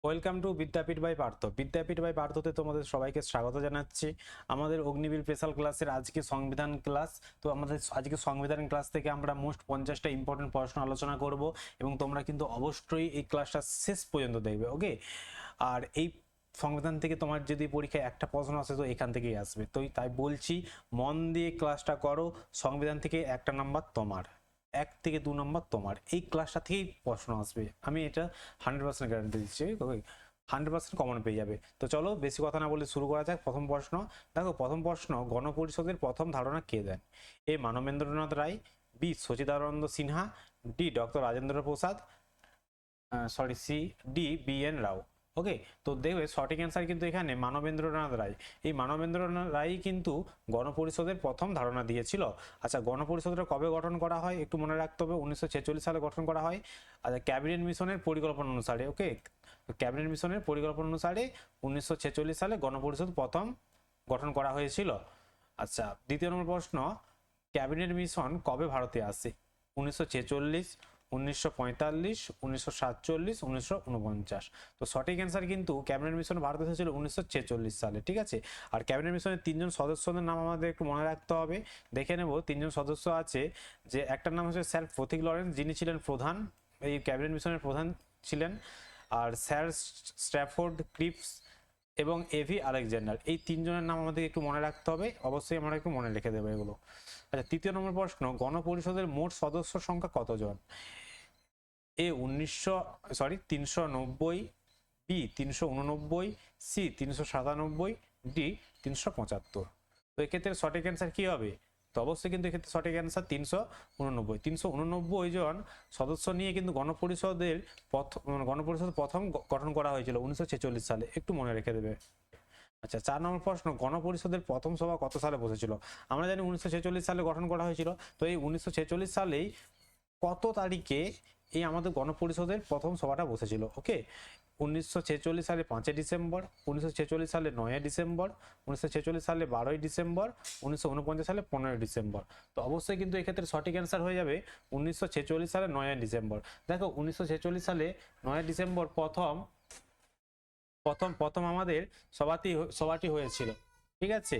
Welcome to Vidyapeeth by Partha. Vidyapeeth by পার্থতে তোমাদের সবাইকে স্বাগত জানাচ্ছি। আমাদের অগ্নিবীর স্পেশাল ক্লাসের আজকে সংবিধান ক্লাস। তো আমাদের আজকে সংবিধান ক্লাস থেকে আমরা মোস্ট 50টা ইম্পর্টেন্ট প্রশ্ন আলোচনা করব এবং তোমরা কিন্তু অবশ্যই এই ক্লাসটা শেষ পর্যন্ত দেখবে, ওকে? আর এই সংবিধান থেকে তোমার যদি পরীক্ষায় একটা প্রশ্ন আসে তো এখান থেকেই আসবে, তো তাই বলছি মন দিয়ে ক্লাসটা করো। সংবিধান থেকে একটা নাম্বার তোমার, 1 থেকে 2 নম্বর তোমার, এই ক্লাসটা থেকেই প্রশ্ন আসবে, আমি এটা 100% গ্যারান্টি দিচ্ছি। 100% কমন পেয়ে যাবে। তো চলো বেশি কথা না বলে শুরু করা যাক। প্রথম প্রশ্ন দেখো, প্রথম প্রশ্ন, গণপরিষদের প্রথম ধারণা কে দেন? A Manabendranath Roy, B Sachchidananda Sinha, D doctor Rajendra Prasad, C D B N Rao. Okay, তো দেখবে সঠিক অ্যান্সার কিন্তু এখানে মানবেন্দ্রনাথ রায়। এই মানবেন্দ্রনাথ রায় কিন্তু গণপরিষদের প্রথম ধারণা দিয়েছিল। আচ্ছা, গণপরিষদটা কবে গঠন করা হয় একটু মনে রাখতে হবে, 1946 সালে গঠন করা হয়। আচ্ছা, ক্যাবিনেট মিশনের পরিকল্পনা অনুসারে, ওকে, ক্যাবিনেট মিশনের পরিকল্পনা অনুসারে 1946 সালে গণপরিষদ প্রথম গঠন করা হয়েছিল। আচ্ছা, দ্বিতীয় নম্বর প্রশ্ন, ক্যাবিনেট মিশন কবে ভারতে আসে? 1946, 1945, 1947, 1949। তো সঠিক অ্যান্সার কিন্তু ক্যাবিনেট মিশন ভারতে এসেছিল 1946 সালে, ঠিক আছে? আর ক্যাবিনেট মিশনের 3জন সদস্যদের নাম আমাদের একটু মনে রাখতে হবে। দেখে নেব 3জন সদস্য আছে, যে একটার নাম হচ্ছে স্যার ফতিক লরেন্স, যিনি ছিলেন প্রধান, এই ক্যাবিনেট মিশনের প্রধান ছিলেন। আর স্যার স্ট্র্যাফোর্ড ক্রিপস এবং এভি আলেকজান্ডার, এই 3জনের নাম আমাদের একটু মনে রাখতে হবে, অবশ্যই আমরা একটু মনে রেখে দেবো এগুলো। আচ্ছা, তৃতীয় নম্বর প্রশ্ন, গণপরিষদের মোট সদস্য সংখ্যা কতজন? এ 390, বি 389, সি 397, ডি 375। তো এক্ষেত্রে সঠিক অ্যান্সার কি হবে? তো অবশ্যই কিন্তু এক্ষেত্রে সঠিক অ্যান্সার 389 জন সদস্য নিয়ে কিন্তু গণপরিষদ প্রথম গঠন করা হয়েছিল 1946 সালে, একটু মনে রেখে দেবে। আচ্ছা, 4 নম্বর প্রশ্ন, গণপরিষদের প্রথম সভা কত সালে বসেছিল? আমরা জানি 1946 সালে গঠন করা হয়েছিল। তো এই 1946 সালেই কত তারিখে এই আমাদের গণপরিষদের প্রথম সভাটা বসেছিল? ওকে, 1946 সালে 5 ডিসেম্বর, 1946 সালে 9 ডিসেম্বর, 1946 সালে 12 ডিসেম্বর, 1949 সালে 15 ডিসেম্বর। তো অবশ্যই কিন্তু এক্ষেত্রে সঠিক অ্যান্সার হয়ে যাবে 1946 সালে 9 ডিসেম্বর। দেখো 1946 সালে 9 ডিসেম্বর প্রথম প্রথম প্রথম আমাদের সভাটি হয়েছিল, ঠিক আছে?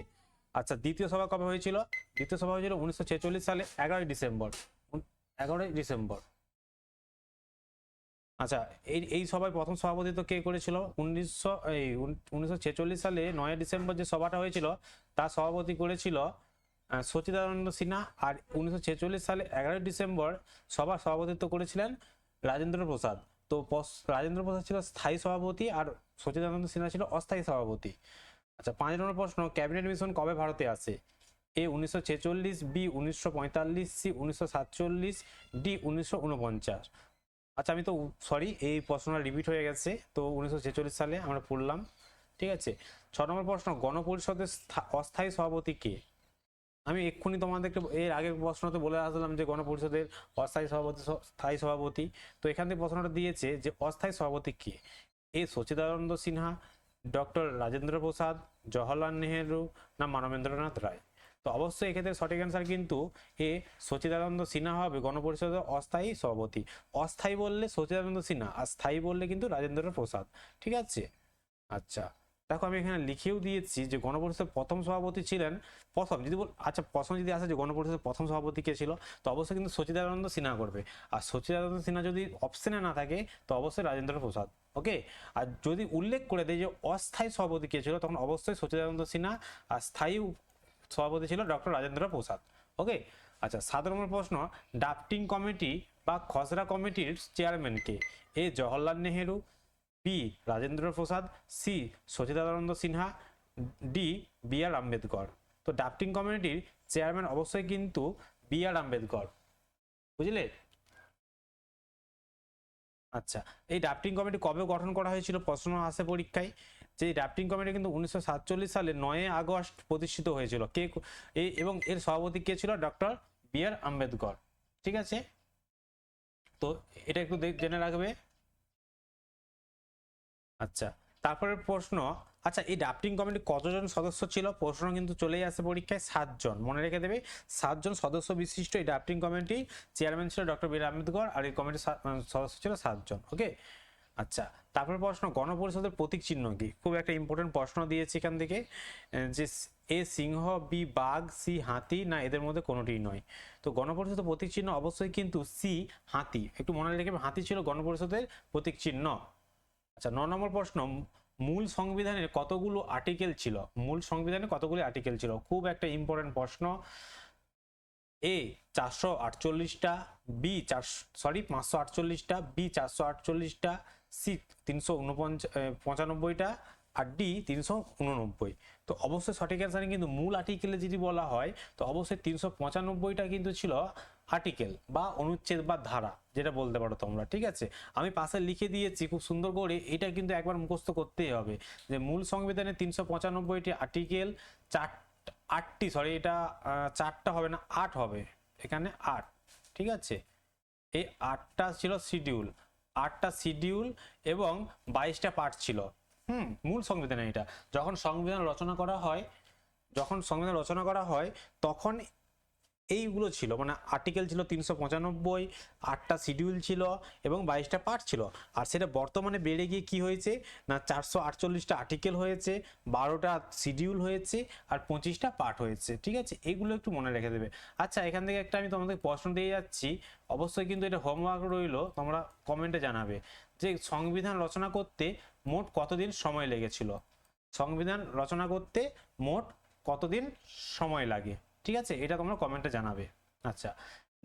আচ্ছা, দ্বিতীয় সভা কবে হয়েছিল? দ্বিতীয় সভা হয়েছিল 1946 সালে 11 ডিসেম্বর। 11 ডিসেম্বর। আচ্ছা, এই এই সভায় প্রথম সভাপতিত্ব কে করেছিল? 1946 সালে 9 ডিসেম্বর যে সভাটা হয়েছিল তার সভাপতি করেছিল সচিদানন্দ সিনহা। আর 1946 সালে 11 ডিসেম্বর সভাপতিত্ব করেছিলেন রাজেন্দ্র প্রসাদ। তো রাজেন্দ্র প্রসাদ ছিল স্থায়ী সভাপতি আর সচিদানন্দ সিনহা ছিল অস্থায়ী সভাপতি। আচ্ছা, 5 নম্বর প্রশ্ন, ক্যাবিনেট মিশন কবে ভারতে আসে? এ 1946, বি 1945, সি 1947, ডি 1949। আচ্ছা, আমি তো সরি, এই প্রশ্নটা রিপিট হয়ে গেছে, তো 1946 সালে আমরা পড়লাম, ঠিক আছে? 6 নম্বর প্রশ্ন, গণপরিষদের অস্থায়ী সভাপতি কে? আমি এক্ষুনি তোমাদেরকে এর আগের প্রশ্নতে বলে আসলাম যে গণপরিষদের অস্থায়ী সভাপতি, স্থায়ী সভাপতি। তো এখান থেকে প্রশ্নটা দিয়েছে যে অস্থায়ী সভাপতি কে? এ সচিদানন্দ সিনহা, ডক্টর রাজেন্দ্র প্রসাদ, জওহরলাল নেহেরু, না মানবেন্দ্রনাথ রায়? তো অবশ্যই এক্ষেত্রে সঠিক অ্যান্সার কিন্তু এ সচিদানন্দ সিনহা হবে গণপরিষদের অস্থায়ী সভাপতি। অস্থায়ী বললে সচিদানন্দ সিনহা, আর স্থায়ী বললে কিন্তু রাজেন্দ্র প্রসাদ, ঠিক আছে? আচ্ছা, দেখো আমি এখানে লিখেও দিয়েছি যে গণপরিষদের প্রথম সভাপতি ছিলেন, প্রথম যদি আচ্ছা প্রশ্ন যদি আসে যে গণপরিষদের প্রথম সভাপতি কে ছিল, তো অবশ্যই কিন্তু সচিদানন্দ সিনহা করবে। আর সচিদানন্দ সিনহা যদি অপশনে না থাকে তো অবশ্যই রাজেন্দ্র প্রসাদ, ওকে? আর যদি উল্লেখ করে দেয় যে অস্থায়ী সভাপতি কে ছিল, তখন অবশ্যই সচিদানন্দ সিনহা, আর স্থায়ী সভাপতি ছিল ডক্টর রাজেন্দ্র প্রসাদ, ওকে? আচ্ছা, 7 নম্বর প্রশ্ন, ড্রাফটিং কমিটি বা খসড়া কমিটির চেয়ারম্যান কে? A Jawaharlal Nehru, B Rajendra Prasad, C Sachchidananda Sinha, D B R Ambedkar. তো ড্রাফটিং কমিটির চেয়ারম্যান অবশ্যই কিন্তু বি আর আম্বেদকর, বুঝলে? আচ্ছা, এই ড্রাফটিং কমিটি কবে গঠন করা হয়েছিল প্রশ্ন আসে পরীক্ষায়, যে ড্রাফটিং কমিটি কিন্তু 1947 সালে 9 আগস্ট প্রতিষ্ঠিত হয়েছিল। কে এবং এর সভাপতি কে ছিল? ডক্টর বি আর আম্বেদকর, ঠিক আছে? তো এটা একটু জেনে রাখবে। আচ্ছা, তারপরের প্রশ্ন, আচ্ছা এই ড্রাফটিং কমিটি কতজন সদস্য ছিল? প্রশ্ন কিন্তু চলেই আসে পরীক্ষায়, 7 জন, মনে রেখে দেবে। 7 জন সদস্য বিশিষ্ট এই ড্রাফটিং কমিটি, চেয়ারম্যান ছিল ডক্টর বি আর আম্বেদকর, আর এই কমিটির সদস্য ছিল 7 জন, ওকে? আচ্ছা, তারপর প্রশ্ন, গণপরিষদের প্রতীক চিহ্ন কি? খুব একটা ইম্পর্টেন্ট প্রশ্ন দিয়েছে এখান থেকে, যে এ সিংহ, বি বাঘ, সি হাতি, না এদের মধ্যে কোনোটিই নয়। তো গণপরিষদের প্রতীক চিহ্ন অবশ্যই কিন্তু সি হাতি, একটু মনে রেখে, হাতি ছিল গণপরিষদের প্রতীক চিহ্ন। আচ্ছা, 9 নম্বর প্রশ্ন, মূল সংবিধানের কতগুলো আর্টিকেল ছিল? মূল সংবিধানে কতগুলো আর্টিকেল ছিল? খুব একটা ইম্পর্টেন্ট প্রশ্ন। এ 448টা, বি 548টা, বি 448টা, সি 395টা, আর ডি 389। তো অবশ্যই সঠিক অ্যান্সার কিন্তু মূল আর্টিকেলে যদি বলা হয় তো অবশ্যই 395টা কিন্তু ছিল আর্টিকেল বা অনুচ্ছেদ বা ধারা, যেটা বলতে পারো তোমরা। ঠিক আছে, আমি পাশে লিখে দিয়েছি খুব সুন্দর করে, এটা কিন্তু একবার মুখস্থ করতেই হবে যে মূল সংবিধানে 395টি আর্টিকেল, 8টি, সরি এটা 4টা হবে না, 8 হবে, এখানে 8। ঠিক আছে, এই 8টা ছিল শিডিউল, 8টা শিডিউল এবং 22টা পার্ট ছিল মূল সংবিধানে। এটা যখন সংবিধান রচনা করা হয়, তখন এইগুলো ছিল, মানে আর্টিকেল ছিল 395, 8টা শিডিউল ছিল এবং 22টা পার্ট ছিল। আর সেটা বর্তমানে বেড়ে গিয়ে কি হয়েছে না 448টা আর্টিকেল হয়েছে, 12টা শিডিউল হয়েছে আর 25টা পার্ট হয়েছে। ঠিক আছে, এগুলো একটু মনে রেখে দেবে। আচ্ছা, এখান থেকে একটা আমি তোমাদের প্রশ্ন দিয়ে যাচ্ছি, অবশ্যই কিন্তু এটা হোমওয়ার্ক রইলো, তোমরা কমেন্টে জানাবে যে সংবিধান রচনা করতে মোট কতদিন সময় লেগেছিল? সংবিধান রচনা করতে মোট কতদিন সময় লাগে? ঠিক আছে, এটা তোমরা কমেন্টে জানাবে। আচ্ছা,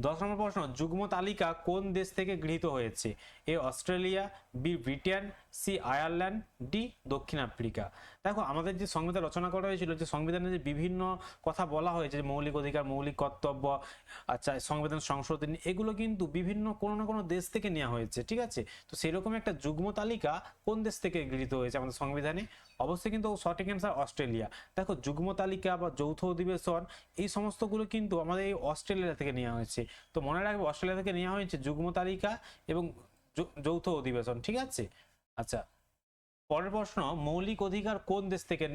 10 নম্বর প্রশ্ন, যুগ্ম তালিকা কোন দেশ থেকে গৃহীত হয়েছে? A Australia, B Britain, C Ireland, D দক্ষিণ আফ্রিকা। দেখো, আমাদের যে সংবিধান রচনা করা হয়েছিল, যে সংবিধানে যে বিভিন্ন কথা বলা হয়েছে, যে মৌলিক অধিকার, মৌলিক কর্তব্য, আচ্ছা সংবিধান সংশোধনী, এগুলো কিন্তু বিভিন্ন কোনো না কোনো দেশ থেকে নেওয়া হয়েছে। ঠিক আছে, তো সেরকম একটা যুগ্ম তালিকা কোন দেশ থেকে গৃহীত হয়েছে আমাদের সংবিধানে? অবশ্যই কিন্তু সঠিক অ্যান্সার অস্ট্রেলিয়া। দেখো, যুগ্ম তালিকা বা যৌথ অধিবেশন, এই সমস্তগুলো কিন্তু আমাদের এই অস্ট্রেলিয়া থেকে নেওয়া হয়েছে। তো মনে রাখবে, অস্ট্রেলিয়া থেকে নেওয়া হয়েছে যুগ্ম তালিকা এবং যৌথ অধিবেশন। ঠিক আছে, আচ্ছা, পরের প্রশ্ন, মৌলিক অধিকার কোন দেশ থেকে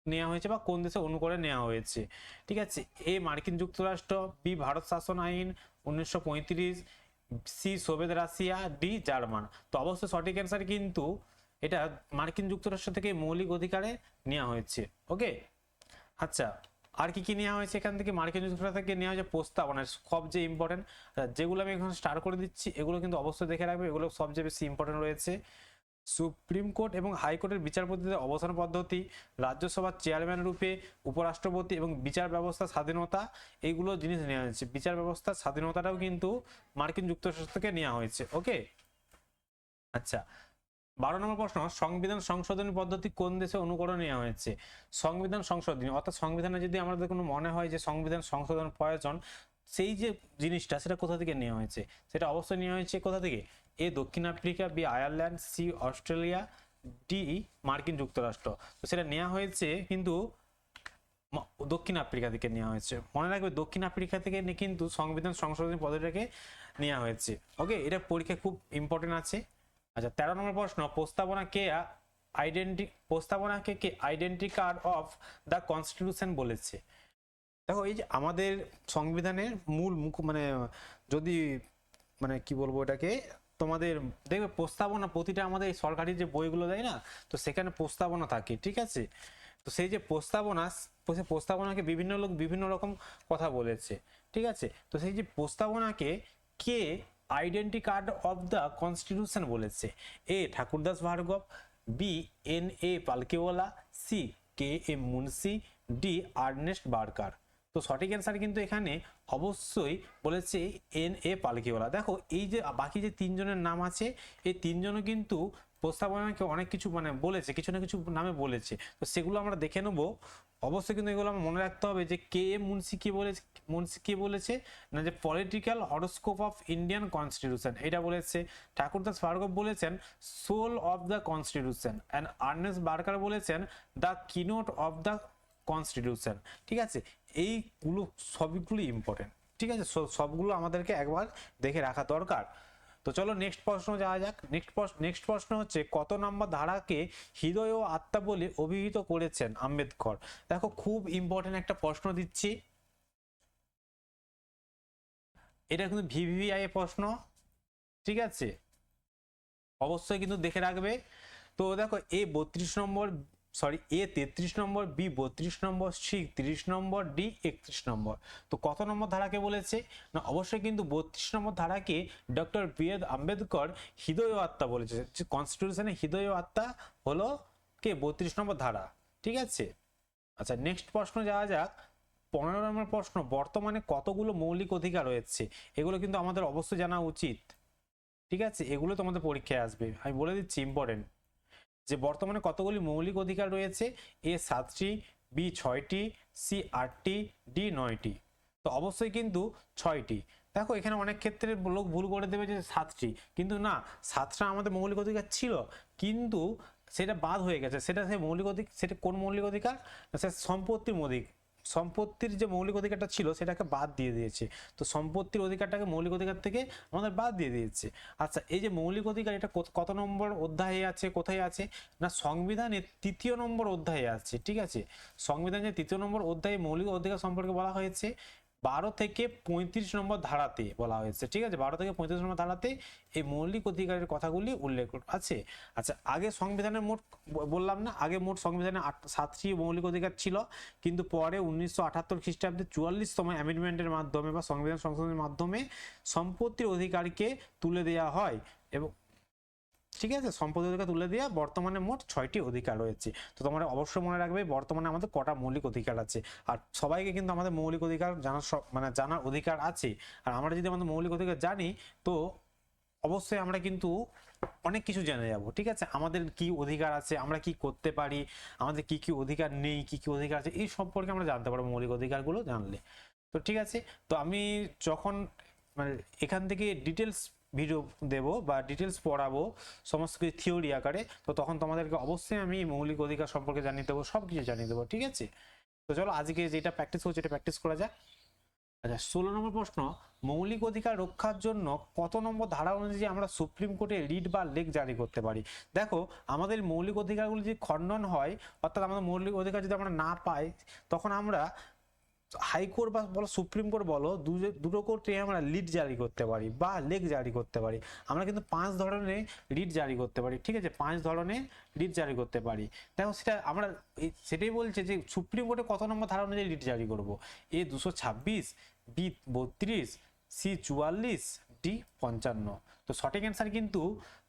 নেওয়া হয়েছে বা কোন দেশে অনুকরণে নেওয়া হয়েছে? ঠিক আছে, এ মার্কিন যুক্তরাষ্ট্র, বি ভারত শাসন আইন 1935, C Soviet Russia, D German. তো অবশ্যই সঠিক অ্যান্সার কিন্তু এটা মার্কিন যুক্তরাষ্ট্র থেকে মৌলিক অধিকারে নেওয়া হয়েছে। ওকে, আচ্ছা, আর কি কি নেওয়া হয়েছে এখান থেকে? মার্কিন যুক্তরাষ্ট্র থেকে নেওয়া হয়েছে প্রস্তাবনা, সবচেয়ে ইম্পর্টেন্ট, যেগুলো আমি এখন স্টার্ট করে দিচ্ছি এগুলো কিন্তু অবশ্যই দেখে রাখবে, এগুলো সবচেয়ে বেশি ইম্পর্টেন্ট রয়েছে। সুপ্রিম কোর্ট এবং হাইকোর্টের বিচারপতিদের অবসান পদ্ধতি, রাজ্যসভার চেয়ারম্যান রূপে উপরাষ্ট্রপতি এবং বিচার ব্যবস্থা স্বাধীনতা, এইগুলো জিনিস নেওয়া হয়েছে। বিচার ব্যবস্থার স্বাধীনতাটাও কিন্তু মার্কিন যুক্তরাষ্ট্র থেকে নেওয়া হয়েছে। ওকে, আচ্ছা, 12 নম্বর প্রশ্ন, সংবিধান সংশোধনী পদ্ধতি কোন দেশে অনুকরণ নেওয়া হয়েছে? সংবিধান সংশোধনী অর্থাৎ সংবিধানে যদি আমাদের কোনো মনে হয় যে সংবিধান সংশোধন প্রয়োজন, সেই যে জিনিসটা সেটা কোথা থেকে নেওয়া হয়েছে? সেটা অবশ্যই নেওয়া হয়েছে কোথা থেকে? এ দক্ষিণ Africa, B Ireland, C Australia, D মার্কিন যুক্তরাষ্ট্র। তো সেটা নেওয়া হয়েছে কিন্তু দক্ষিণ আফ্রিকা থেকে নেওয়া হয়েছে। মনে রাখবে, দক্ষিণ আফ্রিকা থেকে কিন্তু সংবিধান সংশোধনী পদ্ধতিটাকে নেওয়া হয়েছে। ওকে, এটা পরীক্ষায় খুব ইম্পর্টেন্ট আছে। আচ্ছা, 13 নম্বর প্রশ্ন, প্রস্তাবনাকে কে identity card of the constitution বলেছে? দেখো, এই যে আমাদের সংবিধানের মূল মানে যদি মানে কি বলবো এটাকে, তোমাদের দেখবে প্রস্তাবনা, প্রতিটা আমাদের সরকারি যে বইগুলো দেয় না, তো সেখানে প্রস্তাবনা থাকে। ঠিক আছে, তো সেই যে প্রস্তাবনাকে বিভিন্ন লোক বিভিন্ন রকম কথা বলেছে। ঠিক আছে, তো সেই যে প্রস্তাবনাকে কে identity card of the constitution বলেছে? A Thakurdas Bhargava, B N A Palkhivala, C K M Munshi, D Ernest Barker. তো সঠিক অ্যান্সার কিন্তু এখানে অবশ্যই বলেছে এন এ পালকিওয়ালা। দেখো, এই যে বাকি যে তিনজনের নাম আছে, এই তিনজনও কিন্তু প্রস্তাবনাকে অনেক কিছু মানে বলেছে, কিছু না কিছু নামে বলেছে। তো সেগুলো আমরা দেখে নেবো। অবশ্যই কিন্তু এগুলো আমার মনে রাখতে হবে যে কে এম মুন্সি কি বলেছে না, যে political horoscope of Indian constitution এটা বলেছে। ঠাকুরদাস ভার্গব বলেছেন soul of the constitution, and Ernest Barker বলেছেন the keynote of the constitution. ঠিক আছে, এইগুলো সবগুলো ইম্পর্টেন্ট। ঠিক আছে, সবগুলো আমাদেরকে একবার দেখে রাখা দরকার। তো চলো নেক্সট প্রশ্ন যাওয়া যাক। নেক্সট প্রশ্ন হচ্ছে, কত নম্বর ধারাকে হৃদয় ও আত্মা বলে অভিহিত করেছেন আম্বেদকর? দেখো, খুব ইম্পর্টেন্ট একটা প্রশ্ন দিচ্ছি, এটা কিন্তু ভিভিআই এর প্রশ্ন। ঠিক আছে, অবশ্যই কিন্তু দেখে রাখবে। তো দেখো এ 32 নম্বর, সরি এ 33 নম্বর, বি 32 নম্বর, সি 30 নম্বর, ডি 31 নম্বর। তো কত নম্বর ধারাকে বলেছে না, অবশ্যই কিন্তু 32 নম্বর ধারাকে ডক্টর বি আর আম্বেদকর হৃদয় আত্মা বলেছে। কনস্টিটিউশনের হৃদয় আত্মা হলো কে 32 নম্বর ধারা, ঠিক আছে। আচ্ছা নেক্সট প্রশ্ন যাওয়া যাক। 15 নম্বর প্রশ্ন, বর্তমানে কতগুলো মৌলিক অধিকার রয়েছে? এগুলো কিন্তু আমাদের অবশ্যই জানা উচিত, ঠিক আছে, এগুলো তোমাদের পরীক্ষায় আসবে, আমি বলে দিচ্ছি ইম্পর্টেন্ট। যে বর্তমানে কতগুলি মৌলিক অধিকার রয়েছে? এ 7টি, বি 6টি, সি 8টি, ডি 9টি। তো অবশ্যই কিন্তু 6টি। দেখো এখানে অনেক ক্ষেত্রে লোক ভুল করে দেবে যে 7টি, কিন্তু না, 7টা আমাদের মৌলিক অধিকার ছিল, কিন্তু সেটা বাদ হয়ে গেছে। সেটা সেই মৌলিক অধিকার, সেটা কোন মৌলিক অধিকার? সে সম্পত্তির মৌলিক, সম্পত্তির যে মৌলিক অধিকারটা ছিল সেটাকে বাদ দিয়ে দিয়েছে। তো সম্পত্তির অধিকারটাকে মৌলিক অধিকার থেকে আমাদের বাদ দিয়ে দিয়েছে। আচ্ছা এই যে মৌলিক অধিকার, এটা কত নম্বর অধ্যায়ে আছে, কোথায় আছে? না সংবিধানের 3য় নম্বর অধ্যায়ে আছে, ঠিক আছে। সংবিধানের 3য় নম্বর অধ্যায়ে মৌলিক অধিকার সম্পর্কে বলা হয়েছে 12 থেকে 35 নম্বর ধারাতে বলা হয়েছে, ঠিক আছে। 12 থেকে 35 নম্বর ধারাতে এই মৌলিক অধিকারের কথাগুলি উল্লেখ আছে। আচ্ছা আগে সংবিধানের মোট বললাম না, আগে মোট সংবিধানে 7টি মৌলিক অধিকার ছিল, কিন্তু পরে 1978 খ্রিস্টাব্দে 44তম অ্যামেন্ডমেন্টের মাধ্যমে বা সংবিধান সংশোধনের মাধ্যমে সম্পত্তির অধিকারকে তুলে দেওয়া হয়, এবং ঠিক আছে, সম্পত্তির অধিকার তুলে দেওয়া বর্তমানে মোট 6টি অধিকার রয়েছে। তো তোমরা অবশ্যই মনে রাখবে বর্তমানে আমাদের কটা মৌলিক অধিকার আছে। আর সবাইকে কিন্তু আমাদের মৌলিক অধিকার জানার মানে জানার অধিকার আছে। আর আমরা যদি আমাদের মৌলিক অধিকার জানি, তো অবশ্যই আমরা কিন্তু অনেক কিছু জেনে যাব, ঠিক আছে। আমাদের কি অধিকার আছে, আমরা কি করতে পারি, আমাদের কি কি অধিকার নেই, কি কি অধিকার আছে, এই সম্পর্কে আমরা জানতে পারবো মৌলিক অধিকারগুলো জানলে। তো ঠিক আছে, তো আমি যখন মানে এখান থেকে ডিটেলস ভিডিও দেব বা ডিটেলস পড়াবো সমস্ত কিছু থিওরি আকারে, তো তখন তোমাদেরকে অবশ্যই আমি মৌলিক অধিকার সম্পর্কে জানিয়ে দেবো, সব কিছু জানিয়ে দেবো, ঠিক আছে। তো চলো আজকে যেটা প্র্যাকটিস করছি এটা প্র্যাকটিস করা যাক। আচ্ছা 16 নম্বর প্রশ্ন, মৌলিক অধিকার রক্ষার জন্য কত নম্বর ধারা অনুযায়ী আমরা সুপ্রিম কোর্টে রিট বা লেখ জারি করতে পারি? দেখো আমাদের মৌলিক অধিকারগুলো যদি খণ্ডন হয়, অর্থাৎ আমাদের মৌলিক অধিকার যদি আমরা না পাই, তখন আমরা হাইকোর্ট বা বলো সুপ্রিম কোর্ট বলো, দুটো কোর্টে আমরা লিট জারি করতে পারি বা লেখ জারি করতে পারি। আমরা কিন্তু 5 ধরনের রিট জারি করতে পারি, ঠিক আছে, 5 ধরনের রিট জারি করতে পারি। দেখো সেটা আমরা সেটাই বলছে যে সুপ্রিম কোর্টে কত নম্বর ধারা অনুযায়ী রিট জারি করব। এ 226, বি 32, সি 44, ডি 55। তো সঠিক অ্যান্সার কিন্তু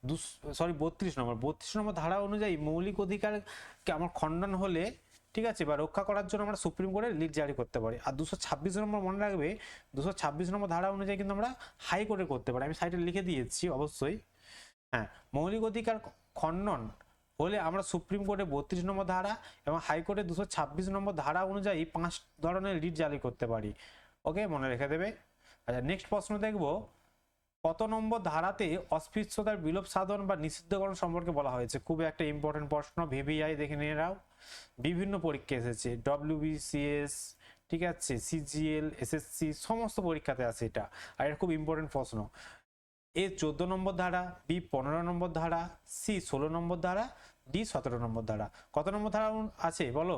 32 নম্বর ধারা অনুযায়ী মৌলিক অধিকারকে আমার খণ্ডন হলে, ঠিক আছে, বা রক্ষা করার জন্য আমরা সুপ্রিম কোর্টে লিট জারি করতে পারি। আর 226 নম্বর মনে রাখবে, 226 নম্বর ধারা অনুযায়ী কিন্তু আমরা হাইকোর্টে করতে পারি। আমি সাইডে লিখে দিয়েছি অবশ্যই। হ্যাঁ, মৌলিক অধিকার খণ্ডন হলে আমরা সুপ্রিম কোর্টে 32 নম্বর ধারা এবং হাইকোর্টে 226 নম্বর ধারা অনুযায়ী 5 ধরনের লিট জারি করতে পারি। ওকে, মনে রেখে দেবে। আচ্ছা নেক্সট প্রশ্ন দেখব, কত নম্বর ধারাতে অস্পৃশ্যতার বিলোপ সাধন বা নিষিদ্ধকরণ সম্পর্কে বলা হয়েছে? খুবই একটা ইম্পর্টেন্ট প্রশ্ন, ভিভিআই দেখে নিয়ে নাও, বিভিন্ন পরীক্ষা এসেছে, ডব্লিউবিসিএস, ঠিক আছে, সিজিএল, এসএসসি, সমস্ত পরীক্ষাতে আছে এটা, আর এটা খুব ইম্পর্টেন্ট প্রশ্ন। এ 14 নম্বর ধারা, বি 15 নম্বর ধারা, সি 16 নম্বর ধারা, ডি 17 নম্বর ধারা। কত নম্বর ধারা আছে বলো?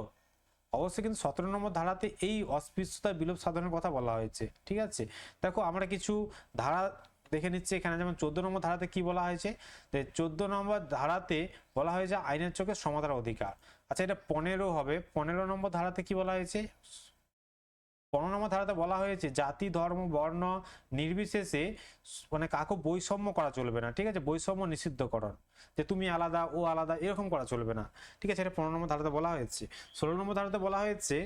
অবশ্যই কিন্তু 17 নম্বর ধারাতে এই অস্পৃশ্যতার বিলোপ সাধনের কথা বলা হয়েছে, ঠিক আছে। দেখো আমরা কিছু ধারা দেখে নিচ্ছি এখানে, যেমন 14 নম্বর ধারাতে কি বলা হয়েছে? 14 নম্বর ধারাতে বলা হয়েছে আইনের চোখে সমতার অধিকার। আচ্ছা এটা 15 হবে। 15 নম্বর ধারাতে কি বলা হয়েছে? 15 নম্বর ধারাতে বলা হয়েছে জাতি, ধর্ম, বর্ণ নির্বিশেষে মানে কাউকে বৈষম্য করা চলবে না, ঠিক আছে, বৈষম্য নিষিদ্ধকরণ, যে তুমি আলাদা ও আলাদা এরকম করা চলবে না, ঠিক আছে, এটা 15 নম্বর ধারাতে বলা হয়েছে। 16 নম্বর ধারাতে বলা হয়েছে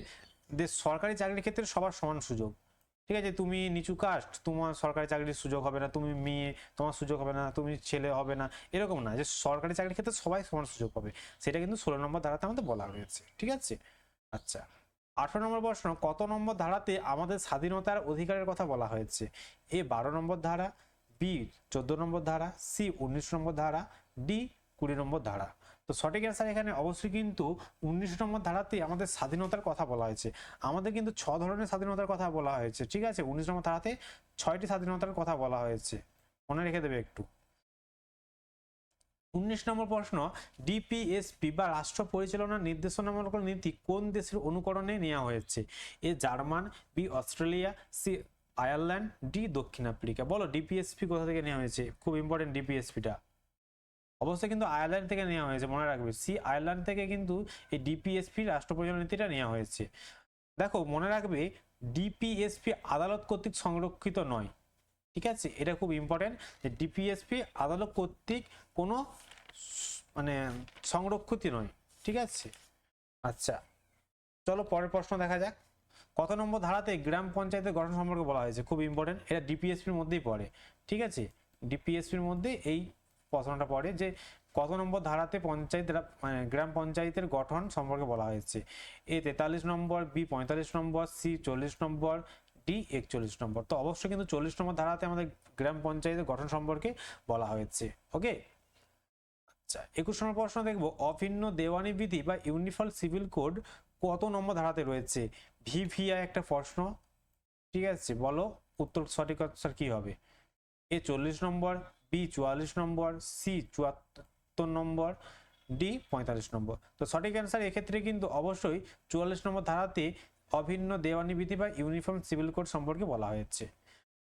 যে সরকারি চাকরির ক্ষেত্রে সবার সমান সুযোগ, ঠিক আছে, তুমি নিচু কাস্ট তোমার সরকারি চাকরির সুযোগ হবে না, তুমি মেয়ে তোমার সুযোগ হবে না, তুমি ছেলে হবে না, এরকম না, যে সরকারি চাকরির ক্ষেত্রে সবাই সমান সুযোগ পাবে, সেটা কিন্তু 16 নম্বর ধারাতে আমাদের বলা হয়েছে, ঠিক আছে। আচ্ছা 18 নম্বর প্রশ্ন, কত নম্বর ধারাতে আমাদের স্বাধীনতার অধিকারের কথা বলা হয়েছে? এ 12 নম্বর ধারা, বি 14 নম্বর ধারা, সি 19 নম্বর ধারা, ডি 20 নম্বর ধারা। তো সঠিক অ্যান্সার এখানে অবশ্যই কিন্তু 19 নম্বর ধারাতে আমাদের স্বাধীনতার কথা বলা হয়েছে। আমাদের কিন্তু 6 ধরনের স্বাধীনতার কথা বলা হয়েছে, ঠিক আছে, 19 নম্বর ধারাতে 6টি স্বাধীনতার কথা বলা হয়েছে, মনে রেখে দেবে একটু। 19 নম্বর প্রশ্ন, ডিপিএসপি বা রাষ্ট্র পরিচালনা নির্দেশনামূলক নীতি কোন দেশের অনুকরণে নেওয়া হয়েছে? A German, B Australia, C Ireland, D দক্ষিণ আফ্রিকা। বলো ডিপিএসপি কোথা থেকে নেওয়া হয়েছে? খুব ইম্পর্টেন্ট ডিপিএসপিটা। অবশ্যই কিন্তু আয়ারল্যান্ড থেকে নেওয়া হয়েছে, মনে রাখবে, আয়ারল্যান্ড থেকে কিন্তু এই ডিপিএসপি রাষ্ট্র পরিচালনা নীতিটা নেওয়া হয়েছে। দেখো মনে রাখবে, ডিপিএসপি আদালত কর্তৃক সংরক্ষিত নয়, ঠিক আছে, এটা খুব ইম্পর্টেন্ট, যে ডিপিএসপি আদালত কর্তৃক কোনো মানে সংরক্ষিত নয়, ঠিক আছে। আচ্ছা, চলো পরের প্রশ্ন দেখা যাক। কত নম্বর ধারাতে গ্রাম পঞ্চায়েতের গঠন সম্পর্কে বলা হয়েছে? খুব ইম্পর্টেন্ট, এটা ডিপিএসপির মধ্যেই পড়ে, ঠিক আছে, ডিপিএসপির মধ্যে এই প্রশ্নটা পড়ে যে কত নম্বর ধারাতে পঞ্চায়েত মানে গ্রাম পঞ্চায়েতের গঠন সম্পর্কে বলা হয়েছে। এ 43 নম্বর, বি 45 নম্বর, সি 40 নম্বর, ডি 41 নম্বর। তো অবশ্যই কিন্তু 40 নম্বর ধারাতে আমাদের গ্রাম পঞ্চায়েতের গঠন সম্পর্কে বলা হয়েছে। ওকে, আচ্ছা 21 নম্বর প্রশ্ন দেখবো, অভিন্ন দেওয়ানি বিধি বা ইউনিফর্ম সিভিল কোড কত নম্বর ধারাতে রয়েছে? ভিভিআই একটা প্রশ্ন, ঠিক আছে, বলো উত্তর, সঠিক আনসার কি হবে? এ 40 নম্বর, বি 44 নম্বর, সি 74 নম্বর, ডি 45 নম্বর। তো সঠিক অ্যান্সার এক্ষেত্রে কিন্তু অবশ্যই 44 নম্বর ধারাতে অভিন্ন দেওয়ানি বিধি বা ইউনিফর্ম সিভিল কোড সম্পর্কে বলা হয়েছে।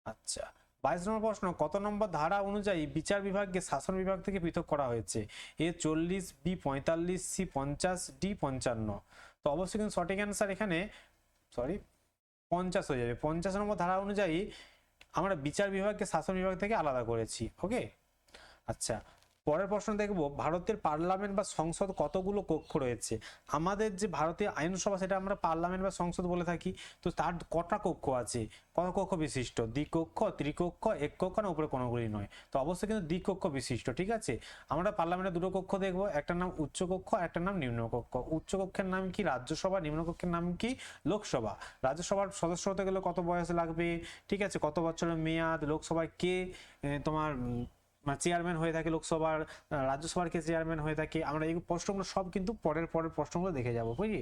আচ্ছা 22 নম্বর প্রশ্ন, কত নম্বর ধারা অনুযায়ী বিচার বিভাগকে শাসন বিভাগ থেকে পৃথক করা হয়েছে? এ 40, বি 45, সি 50, ডি 55। তো অবশ্যই কিন্তু সঠিক অ্যান্সার এখানে 50 হয়ে যাবে। 50 নম্বর ধারা অনুযায়ী আমরা বিচার বিভাগকে শাসন বিভাগ থেকে আলাদা করেছি। ওকে, আচ্ছা পরের প্রশ্ন দেখব, ভারতের পার্লামেন্ট বা সংসদ কতগুলো কক্ষ রয়েছে? আমাদের যে ভারতীয় আইনসভা সেটা আমরা পার্লামেন্ট বা সংসদ বলে থাকি, তো তার কটা কক্ষ আছে, কত কক্ষ বিশিষ্ট? দ্বিকক্ষ, ত্রিকক্ষ, এক কক্ষ, না উপরে কোনোগুলি নয়? তো অবশ্যই কিন্তু দ্বিকক্ষ বিশিষ্ট, ঠিক আছে। আমরা পার্লামেন্টে দুটো কক্ষ দেখবো, একটার নাম উচ্চ কক্ষ, একটার নাম নিম্ন কক্ষ। উচ্চ কক্ষের নাম কি? রাজ্যসভা। নিম্ন কক্ষের নাম কি? লোকসভা। রাজ্যসভার সদস্য হতে গেলে কত বয়স লাগবে, ঠিক আছে, কত বছরের মেয়াদ, লোকসভায় কে তোমার চেয়ারম্যান হয়ে থাকে লোকসভার, রাজ্যসভার কে চেয়ারম্যান হয়ে থাকে, আমরা এই প্রশ্নগুলো সব কিন্তু পরের প্রশ্নগুলো দেখে যাবো, বুঝলি।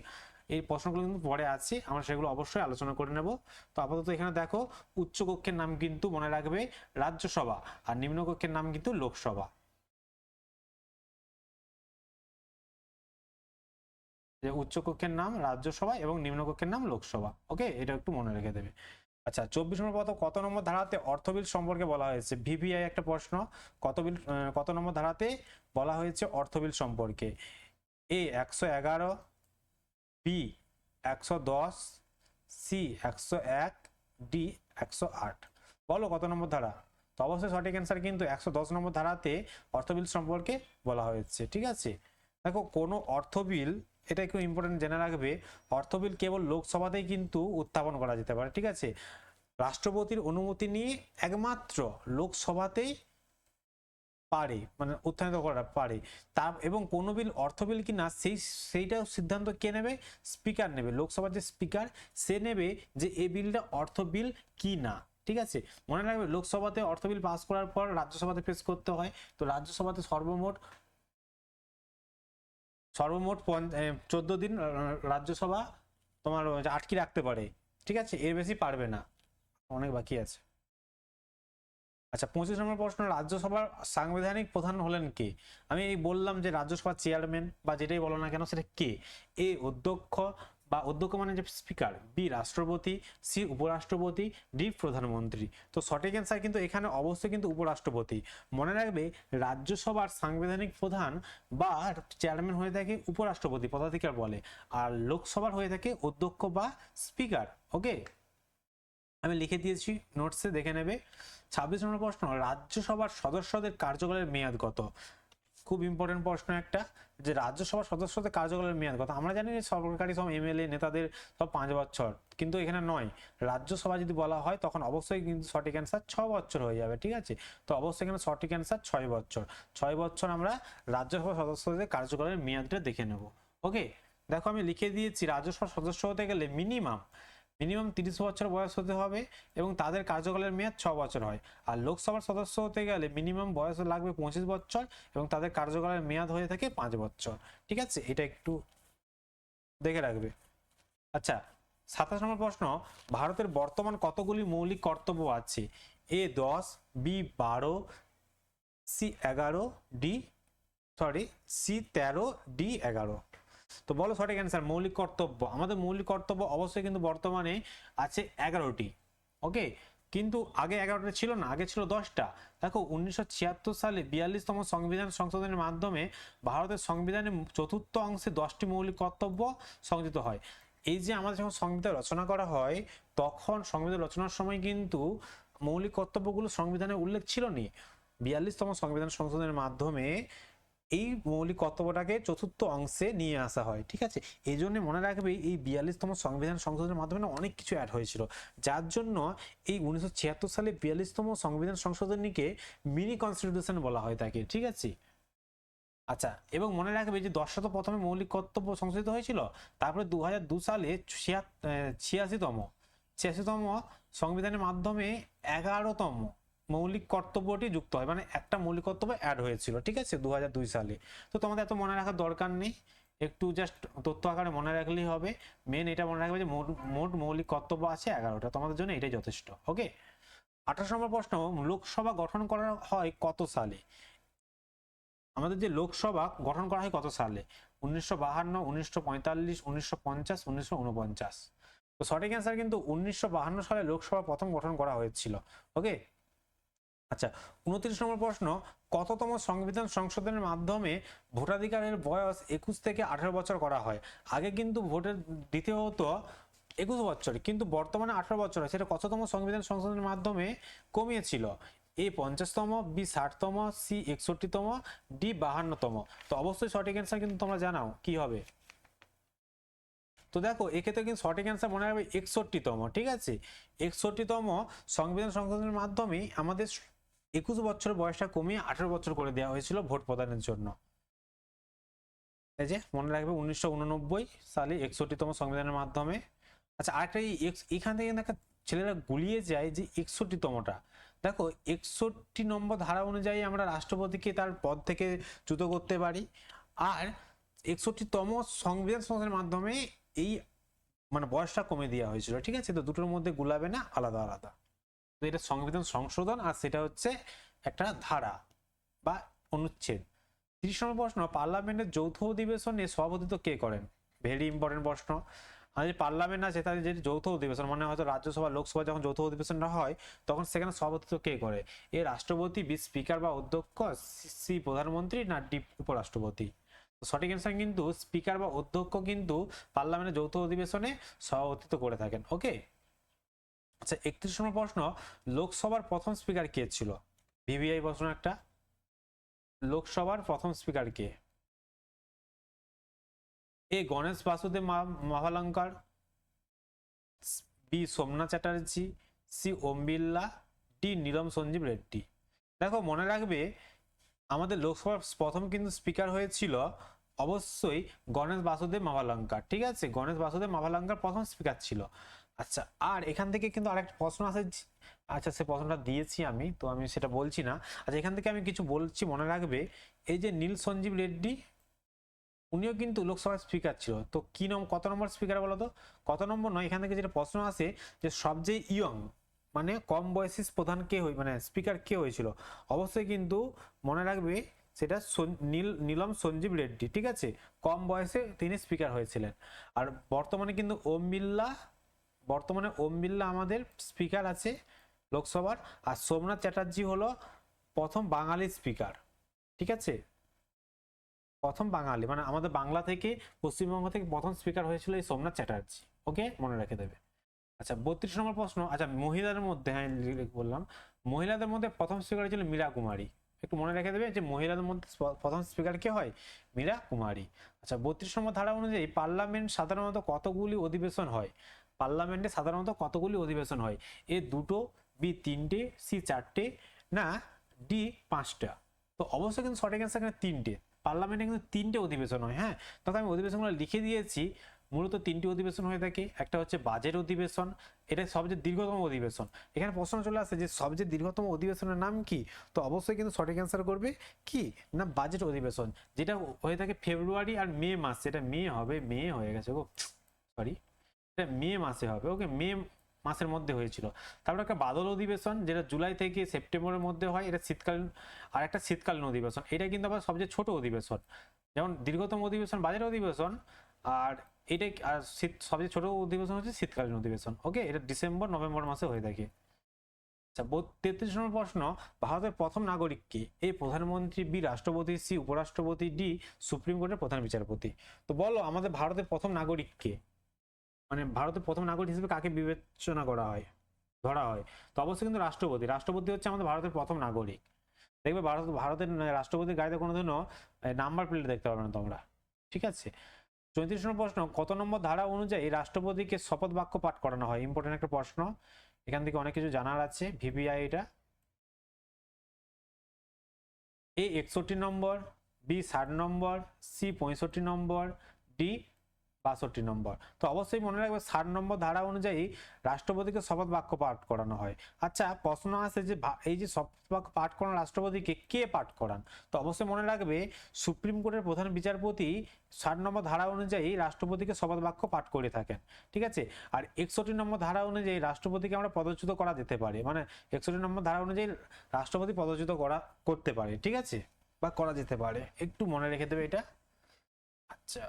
এই প্রশ্নগুলো কিন্তু পরে আছে, আমরা সেগুলো অবশ্যই আলোচনা করে নেব। তো আপাতত এখানে দেখো, উচ্চ কক্ষের নাম কিন্তু মনে রাখবে রাজ্যসভা, আর নিম্ন কক্ষের নাম কিন্তু লোকসভা। যে উচ্চ কক্ষের নাম রাজ্যসভা এবং নিম্ন কক্ষের নাম লোকসভা। ওকে, এটা একটু মনে রেখে দেবে। আচ্ছা 24 নম্বর কত নম্বর ধারাতে অর্থ বিল সম্পর্কে বলা হয়েছে? ভিভিআই একটা প্রশ্ন, কত নম্বর ধারাতে বলা হয়েছে অর্থ বিল সম্পর্কে? এ 111, বি 110, সি 101, ডি 108। বলো কত নম্বর ধারা? তো অবশ্যই সঠিক অ্যান্সার কিন্তু 110 নম্বর ধারাতে অর্থ বিল সম্পর্কে বলা হয়েছে, ঠিক আছে। দেখো কোনো অর্থ বিল, এটা একটু ইম্পর্টেন্ট জেনে রাখবে, অর্থ বিল কেবল লোকসভাতেই কিন্তু উত্থাপন করা যেতে পারে, ঠিক আছে। রাষ্ট্রপতির অনুমতি নিয়ে একমাত্র লোকসভাতেই পারে, মানে উত্থাপিত করা পারে। তা এবং কোনো বিল অর্থ বিল কিনা সেইটা সিদ্ধান্ত কে নেবে? স্পিকার নেবে। লোকসভার যে স্পিকার সে নেবে যে এই বিলটা অর্থ বিল কি না, ঠিক আছে। মনে রাখবে লোকসভাতে অর্থ বিল পাস করার পর রাজ্যসভাতে পেশ করতে হয়। তো রাজ্যসভাতে সর্বমোট 14 দিন রাজ্যসভা তোমার আটকে রাখতে পারে, ঠিক আছে, এর বেশি পারবে না, অনেক বাকি আছে। আচ্ছা 25 নম্বর প্রশ্ন, রাজ্যসভার সাংবিধানিক প্রধান হলেন কে? আমি এই বললাম যে রাজ্যসভার চেয়ারম্যান বা যেটাই বলো না কেন সেটা কে? এ অধ্যক্ষ বা অধ্যক্ষ মানে যে স্পিকার, বি রাষ্ট্রপতি, সি উপরাষ্ট্রপতি, ডি প্রধানমন্ত্রী। তো সঠিক অ্যান্সার কিন্তু এখানে অবশ্যই কিন্তু উপরাষ্ট্রপতি। মনে রাখবে রাজ্যসভার সাংবিধানিক প্রধান বা চেয়ারম্যান হয়ে থাকে উপরাষ্ট্রপতি, পদাধিকার বলে, আর লোকসভার হয়ে থাকে অধ্যক্ষ বা স্পিকার। ওকে, আমি লিখে দিয়েছি, নোটসে দেখে নেবে। 26 নম্বর প্রশ্ন, রাজ্যসভার সদস্যদের কার্যকালের মেয়াদ কত? খুব ইম্পর্টেন্ট প্রশ্ন একটা, যে রাজ্যসভার সদস্যদের কার্যকালের মেয়াদ কত? আমরা জানি যে সরকারি সব এমএলএ নেতাদের সব 5 বছর, কিন্তু এখানে নয়। রাজ্যসভা যদি বলা হয় তখন অবশ্যই কিন্তু সঠিক অ্যান্সার 6 বছর হয়ে যাবে, ঠিক আছে। তো অবশ্যই এখানে সঠিক অ্যান্সার 6 বছর। 6 বছর আমরা রাজ্যসভা সদস্যদের কার্যকালের মেয়াদটা দেখে নেব। ওকে, দেখো আমি লিখে দিয়েছি, রাজ্যসভার সদস্য হতে গেলে মিনিমাম 30 বছর বয়স হতে হবে এবং তাদের কার্যকালের মেয়াদ 6 বছর হয়। আর লোকসভার সদস্য হতে গেলে মিনিমাম বয়স লাগবে 25 বছর এবং তাদের কার্যকালের মেয়াদ হয়ে থাকে 5 বছর, ঠিক আছে, এটা একটু দেখে রাখবে। আচ্ছা 27 নম্বর প্রশ্ন, ভারতের বর্তমান কতগুলি মৌলিক কর্তব্য আছে? এ 10, বি 12, সি 11, সি 13, ডি 11। তো বলো সঠিক অ্যান্সার। মৌলিক কর্তব্য, আমাদের মৌলিক কর্তব্য অবশ্যই কিন্তু বর্তমানে আছে 11টি। ওকে, কিন্তু আগে 11টা ছিল না, আগে ছিল 10টা। দেখো 1976 সালে 42তম সংবিধান সংশোধনের মাধ্যমে ভারতের সংবিধানের চতুর্থ অংশে 10টি মৌলিক কর্তব্য সংযোজিত হয়। এই যে আমাদের যখন সংবিধান রচনা করা হয়, তখন সংবিধান রচনার সময় কিন্তু মৌলিক কর্তব্যগুলো সংবিধানে উল্লেখ ছিল নি। 42তম সংবিধান সংশোধনের মাধ্যমে এই মৌলিক কর্তব্যটাকে চতুর্থ অংশে নিয়ে আসা হয়, ঠিক আছে। এই জন্য মনে রাখবে এই 42তম সংবিধান সংশোধনের মাধ্যমে না অনেক কিছু অ্যাড হয়েছিল, যার জন্য এই 1976 সালে 42তম সংবিধান সংশোধনীকে মিনি কনস্টিটিউশন বলা হয় তাকে, ঠিক আছে। আচ্ছা, এবং মনে রাখবে যে 10 শত প্রথমে মৌলিক কর্তব্য সংশোধিত হয়েছিল, তারপরে 2002 সালে 86তম সংবিধানের মাধ্যমে 11তম মৌলিক কর্তব্যটি যুক্ত হয়, মানে একটা মৌলিক কর্তব্য অ্যাড হয়েছিল, ঠিক আছে, 2002 সালে। তো তোমাদের এত মনে রাখার দরকার নেই, একটু জাস্ট তথ্য আকারে মনে রাখলেই হবে। মেন এটা মনে রাখবে যে মোট মৌলিক কর্তব্য আছে 11টা, তোমাদের জন্য এটাই যথেষ্ট। ওকে, 28 নম্বর প্রশ্ন, লোকসভা গঠন করা হয় কত সালে? আমাদের যে লোকসভা গঠন করা হয় কত সালে? 1952, 1945, 1950, 1949। তো সঠিক অ্যান্সার কিন্তু 1952 সালে লোকসভা প্রথম গঠন করা হয়েছিল। ওকে, আচ্ছা 29 নম্বর প্রশ্ন, কততম সংবিধান সংশোধনের মাধ্যমে ভোটাধিকারের বয়স 21 থেকে 18 বছর করা হয়? আগে কিন্তু ভোটের দিতে হতো 21 বছর, কিন্তু বর্তমানে 18 বছর হয়। সেটা কততম সংবিধান সংশোধনের মাধ্যমে কমিয়েছিল? এ 50তম, বি 60তম, সি 61তম, ডি 52তম। তো অবশ্যই সঠিক অ্যান্সার কিন্তু তোমরা জানাও কি হবে। তো দেখো এক্ষেত্রে কিন্তু সঠিক অ্যান্সার মনে রাখবে 61তম, ঠিক আছে। 61তম সংবিধান সংশোধনের মাধ্যমে আমাদের 21 বছর বয়সটা কমিয়ে 18 বছর করে দেওয়া হয়েছিল ভোট প্রদানের জন্য। এই যে মনে রাখবে 1989 সালে 61তম সংবিধানের মাধ্যমে। আচ্ছা আরেকটা এখান থেকে কিন্তু একটা ছেলেরা গুলিয়ে যায় যে 61তমটা। দেখো 61 নম্বর ধারা অনুযায়ী আমরা রাষ্ট্রপতিকে তার পদ থেকে চ্যুত করতে পারি, আর 61তম সংবিধান সংশোধনের মাধ্যমে এই মানে বয়সটা কমে দেওয়া হয়েছিল, ঠিক আছে। তো দুটোর মধ্যে গুলাবে না, আলাদা আলাদা। তো এটা সংবিধান সংশোধন আর সেটা হচ্ছে একটা ধারা বা অনুচ্ছেদ। 30 নম্বর প্রশ্ন, পার্লামেন্টের যৌথ অধিবেশনে সভাপতিত্ব কে করেন? ভেরি ইম্পর্টেন্ট প্রশ্ন। আর যে পার্লামেন্ট আছে তাদের যে যৌথ অধিবেশন, মানে হয়তো রাজ্যসভা লোকসভা যখন যৌথ অধিবেশনটা হয় তখন সেখানে সভাপতিত্ব কে করে? এ রাষ্ট্রপতি, বি স্পিকার বা অধ্যক্ষ, সি প্রধানমন্ত্রী, না ডি উপরাষ্ট্রপতি? সঠিক অ্যান্সার কিন্তু স্পিকার বা অধ্যক্ষ কিন্তু পার্লামেন্টের যৌথ অধিবেশনে সভাপতিত্ব করে থাকেন। ওকে, আচ্ছা 31 নম্বর প্রশ্ন, লোকসভার প্রথম স্পিকার কে ছিল? ভিভিআই প্রশ্ন একটা। লোকসভার প্রথম স্পিকার কে? এ Ganesh Basudeb মহালঙ্কার, B Somnath Chatterjee, C Om Birla, D Neelam Sanjeev Reddy. দেখো মনে রাখবে আমাদের লোকসভার প্রথম কিন্তু স্পিকার হয়েছিল অবশ্যই গণেশ বাসুদেব মহালঙ্কার, ঠিক আছে। গণেশ বাসুদেব মহালঙ্কার প্রথম স্পিকার ছিল। আচ্ছা, আর এখান থেকে কিন্তু আরেকটা প্রশ্ন আছে, আচ্ছা সে প্রশ্নটা দিয়েছি আমি, তো আমি সেটা বলছি না। আচ্ছা এখান থেকে আমি কিছু বলছি, মনে রাখবে এই যে নীল সঞ্জীব রেড্ডি, উনিও কিন্তু লোকসভার স্পিকার ছিল। তো কি কত নম্বর স্পিকার বলো তো? কত নম্বর নয়, এখান থেকে যেটা প্রশ্ন আসে যে সবচেয়ে ইয়ং মানে কম বয়সী প্রধান কে মানে স্পিকার কে হয়েছিল? অবশ্যই কিন্তু মনে রাখবে সেটা নীলম সঞ্জীব রেড্ডি, ঠিক আছে। কম বয়সে তিনি স্পিকার হয়েছিলেন। আর বর্তমানে কিন্তু ওম বিড়লা আমাদের স্পিকার আছে লোকসভার। আর সোমনাথ চ্যাটার্জি হলো প্রথম বাঙালি স্পিকার, ঠিক আছে। প্রথম বাঙালি মানে আমাদের বাংলা থেকে, পশ্চিমবঙ্গ থেকে প্রথম স্পিকার হয়েছিল এই সোমনাথ চ্যাটার্জি। ওকে, মনে রেখে দেবে। আচ্ছা 32 নম্বর প্রশ্ন, আচ্ছা মহিলাদের মধ্যে, হ্যাঁ বললাম, মহিলাদের মধ্যে প্রথম স্পিকার ছিল মীরা কুমারী। একটু মনে রেখে দেবে যে মহিলাদের মধ্যে প্রথম স্পিকার কে হয়? মীরা কুমারী। আচ্ছা 32 নম্বর ধারা অনুযায়ী পার্লামেন্ট সাধারণত কতগুলি অধিবেশন হয়? পার্লামেন্টে সাধারণত কতগুলি অধিবেশন হয়? এ দুটো, বি তিনটে, সি চারটে, না ডি পাঁচটা? তো অবশ্যই কিন্তু সঠিক অ্যান্সার এখানে তিনটে। পার্লামেন্টে কিন্তু তিনটে অধিবেশন হয়, হ্যাঁ। তবে আমি অধিবেশনগুলো লিখে দিয়েছি। মূলত তিনটি অধিবেশন হয়ে থাকে। একটা হচ্ছে বাজেট অধিবেশন, এটা সবচেয়ে দীর্ঘতম অধিবেশন। এখানে প্রশ্ন চলে আসে যে সবচেয়ে দীর্ঘতম অধিবেশনের নাম কি? তো অবশ্যই কিন্তু সঠিক অ্যান্সার করবে কি না বাজেট অধিবেশন, যেটা হয়ে থাকে ফেব্রুয়ারি আর মে মাস। এটা মে হবে, মে হয়ে গেছে গো, সরি, এটা মে মাসে হবে। ওকে, মে মাসের মধ্যে হয়েছিল। তারপর একটা বাদল অধিবেশন, যেটা জুলাই থেকে সেপ্টেম্বরের মধ্যে হয়, এটা শীতকালীন। আর একটা শীতকালীন অধিবেশন, এটা কিন্তু আবার সবচেয়ে ছোট অধিবেশন। যেমন দীর্ঘতম অধিবেশন বাজেট অধিবেশন, আর এটাই আর সবচেয়ে ছোট অধিবেশন হচ্ছে শীতকালীন অধিবেশন। ওকে, এটা ডিসেম্বর নভেম্বর মাসে হয়ে থাকে। আচ্ছা 33 নম্বর প্রশ্ন, ভারতের প্রথম নাগরিক কে? এ প্রধানমন্ত্রী, বি রাষ্ট্রপতি, সি উপরাষ্ট্রপতি, ডি সুপ্রিম কোর্টের প্রধান বিচারপতি। তো বলো আমাদের ভারতের প্রথম নাগরিক কে, মানে ভারতের প্রথম নাগরিক হিসেবে কাকে বিবেচনা করা হয়, ধরা হয়? তো অবশ্যই কিন্তু রাষ্ট্রপতি। রাষ্ট্রপতি হচ্ছে আমাদের ভারতের প্রথম নাগরিক। দেখবে ভারতের রাষ্ট্রপতির গাড়িতে কোনোদিনও নাম্বার প্লেট দেখতে পাবে না তোমরা, ঠিক আছে। 34 নম্বর প্রশ্ন, কত নম্বর ধারা অনুযায়ী রাষ্ট্রপতিকে শপথ বাক্য পাঠ করানো হয়? ইম্পর্টেন্ট একটা প্রশ্ন, এখান থেকে অনেক কিছু জানার আছে। ভিভিআই এটা, এ 61 নম্বর, বি 60 নম্বর, সি 65 নম্বর, ডি 62 নম্বর। তো অবশ্যই মনে রাখবে 60 নম্বর ধারা অনুযায়ী রাষ্ট্রপতিকে শপথ বাক্য পাঠ করানো হয়। আচ্ছা প্রশ্ন আছে যে এই যে শপথ বাক্য পাঠ করানো রাষ্ট্রপতিকে কে পাঠ করান? তো অবশ্যই মনে রাখবে সুপ্রিম কোর্টের প্রধান বিচারপতি 60 নম্বর ধারা অনুযায়ী রাষ্ট্রপতিকে শপথ বাক্য পাঠ করে থাকেন, ঠিক আছে। আর 61 নম্বর ধারা অনুযায়ী রাষ্ট্রপতিকে আমরা পদচ্যুত করা যেতে পারে, মানে 61 নম্বর ধারা অনুযায়ী রাষ্ট্রপতি পদচ্যুত করতে পারে, ঠিক আছে, বা করা যেতে পারে, একটু মনে রেখে দেবে এটা। আচ্ছা